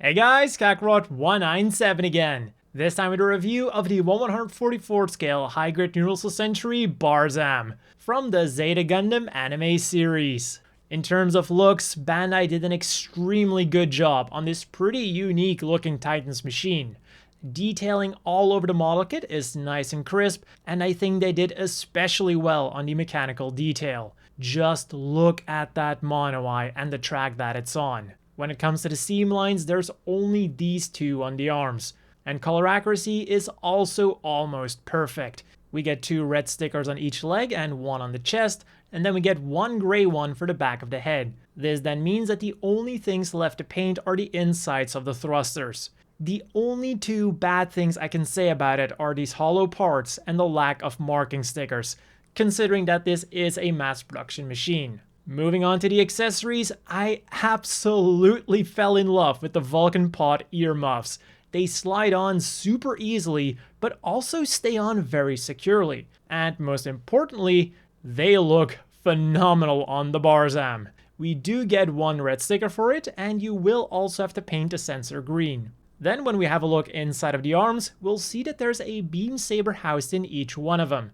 Hey guys, Kakarot197 again. This time with a review of the 1/144th scale high-grade Universal Century Barzam from the Zeta Gundam anime series. In terms of looks, Bandai did an extremely good job on this pretty unique looking Titans machine. Detailing all over the model kit is nice and crisp, and I think they did especially well on the mechanical detail. Just look at that mono eye and the track that it's on. When it comes to the seam lines, there's only these two on the arms, and color accuracy is also almost perfect. We get 2 red stickers on each leg and 1 on the chest, and then we get 1 gray one for the back of the head. This then means that the only things left to paint are the insides of the thrusters. The only 2 bad things I can say about it are these hollow parts and the lack of marking stickers, considering that this is a mass production machine. Moving on to the accessories, I absolutely fell in love with the Vulcan Pod earmuffs. They slide on super easily, but also stay on very securely. And most importantly, they look phenomenal on the Barzam. We do get 1 red sticker for it, and you will also have to paint the sensor green. Then when we have a look inside of the arms, we'll see that there's a beam saber housed in each one of them.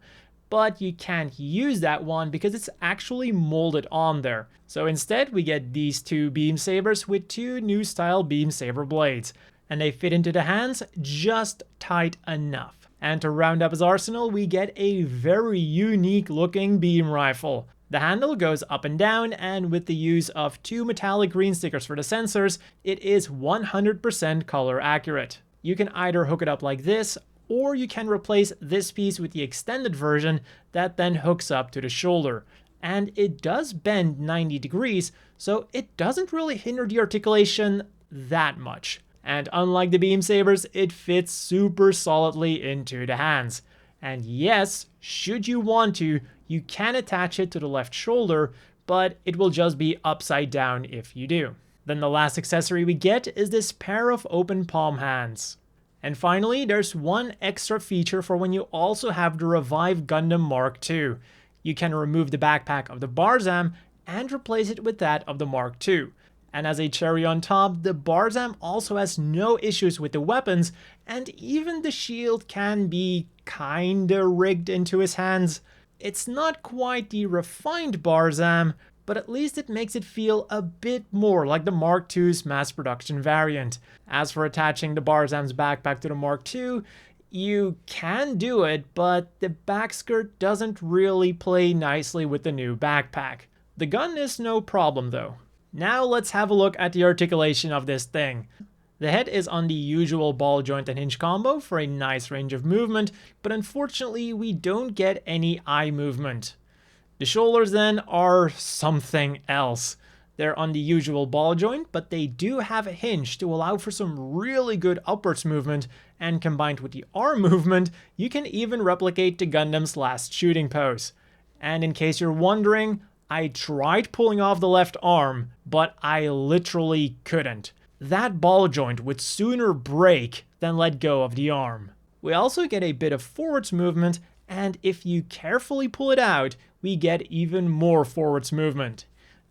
But you can't use that one because it's actually molded on there. So instead we get these 2 beam sabers with 2 new style beam saber blades, and they fit into the hands just tight enough. And to round up his arsenal, we get a very unique looking beam rifle. The handle goes up and down, and with the use of 2 metallic green stickers for the sensors, it is 100% color accurate. You can either hook it up like this, or you can replace this piece with the extended version that then hooks up to the shoulder. And it does bend 90 degrees, so it doesn't really hinder the articulation that much. And unlike the beam sabers, it fits super solidly into the hands. And yes, should you want to, you can attach it to the left shoulder, but it will just be upside down if you do. Then the last accessory we get is this pair of open palm hands. And finally, there's 1 extra feature for when you also have the Revive Gundam Mark II. You can remove the backpack of the Barzam and replace it with that of the Mark II. And as a cherry on top, the Barzam also has no issues with the weapons, and even the shield can be kinda rigged into his hands. It's not quite the refined Barzam, but at least it makes it feel a bit more like the Mark II's mass production variant. As for attaching the Barzam's backpack to the Mark II, you can do it, but the back skirt doesn't really play nicely with the new backpack. The gun is no problem though. Now let's have a look at the articulation of this thing. The head is on the usual ball joint and hinge combo for a nice range of movement, but unfortunately we don't get any eye movement. The shoulders then are something else. They're on the usual ball joint, but they do have a hinge to allow for some really good upwards movement, and combined with the arm movement, you can even replicate the Gundam's last shooting pose. And in case you're wondering, I tried pulling off the left arm, but I literally couldn't. That ball joint would sooner break than let go of the arm. We also get a bit of forwards movement, and if you carefully pull it out, we get even more forwards movement.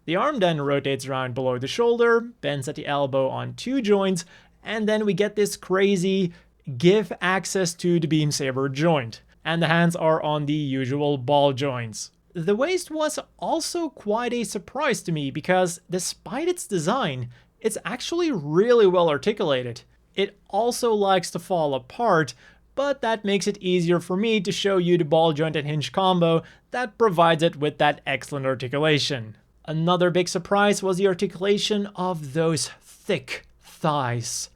The arm then rotates around below the shoulder, bends at the elbow on 2 joints, and then we get this crazy give access to the beam saber joint. And the hands are on the usual ball joints. The waist was also quite a surprise to me because despite its design, it's actually really well articulated. It also likes to fall apart, but that makes it easier for me to show you the ball joint and hinge combo that provides it with that excellent articulation. Another big surprise was the articulation of those thick thighs.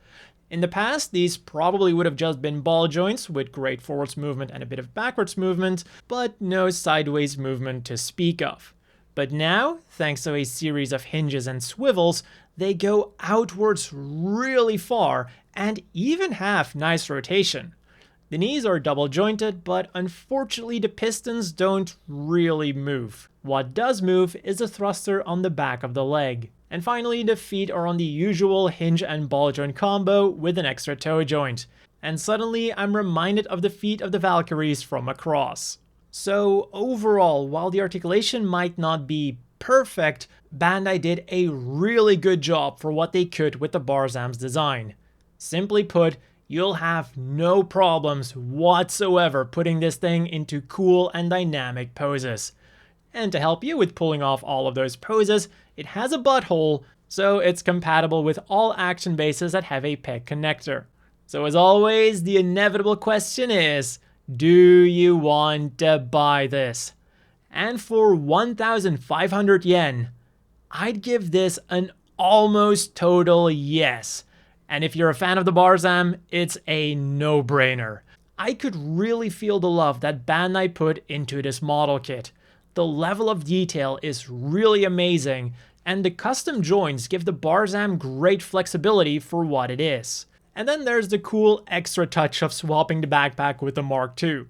In the past, these probably would have just been ball joints with great forwards movement and a bit of backwards movement, but no sideways movement to speak of. But now, thanks to a series of hinges and swivels, they go outwards really far and even have nice rotation. The knees are double jointed, but unfortunately the pistons don't really move. What does move is the thruster on the back of the leg. And finally, the feet are on the usual hinge and ball joint combo with an extra toe joint. And suddenly I'm reminded of the feet of the Valkyries from across. So overall, while the articulation might not be perfect, Bandai did a really good job for what they could with the Barzam's design. Simply put, you'll have no problems whatsoever putting this thing into cool and dynamic poses. And to help you with pulling off all of those poses, it has a butthole, so it's compatible with all action bases that have a peg connector. So as always, the inevitable question is, do you want to buy this? And for 1,500 yen, I'd give this an almost total yes. And if you're a fan of the Barzam, it's a no-brainer. I could really feel the love that Bandai put into this model kit. The level of detail is really amazing, and the custom joints give the Barzam great flexibility for what it is. And then there's the cool extra touch of swapping the backpack with the MK.II.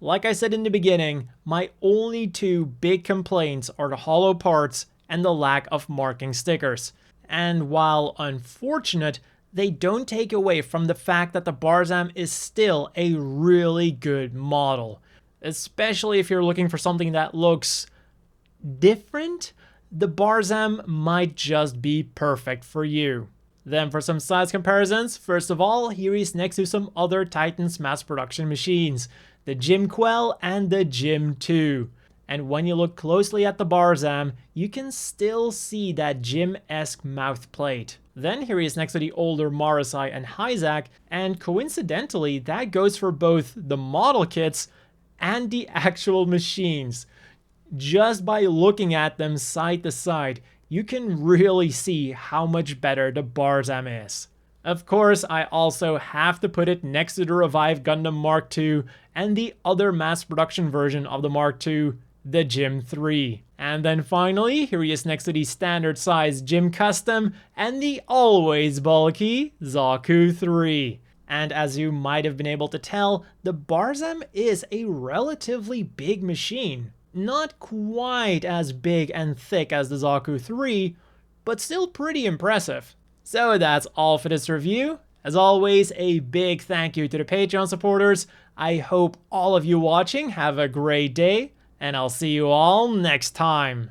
Like I said in the beginning, my only two big complaints are the hollow parts and the lack of marking stickers. And while unfortunate, they don't take away from the fact that the Barzam is still a really good model. Especially if you're looking for something that looks different, the Barzam might just be perfect for you. Then for some size comparisons, first of all, here he's next to some other Titans mass production machines, the HGUC and the HGUC. And when you look closely at the Barzam, you can still see that Jim-esque mouth plate. Then here he is next to the older Marasai and Hyzak, and coincidentally, that goes for both the model kits and the actual machines. Just by looking at them side to side, you can really see how much better the Barzam is. Of course, I also have to put it next to the revived Gundam Mark II and the other mass production version of the Mark II, the HGUC. And then finally, here he is next to the standard size Jim Custom and the always bulky Zaku 3. And as you might have been able to tell, the Barzam is a relatively big machine. Not quite as big and thick as the Zaku 3, but still pretty impressive. So that's all for this review. As always, a big thank you to the Patreon supporters. I hope all of you watching have a great day, and I'll see you all next time.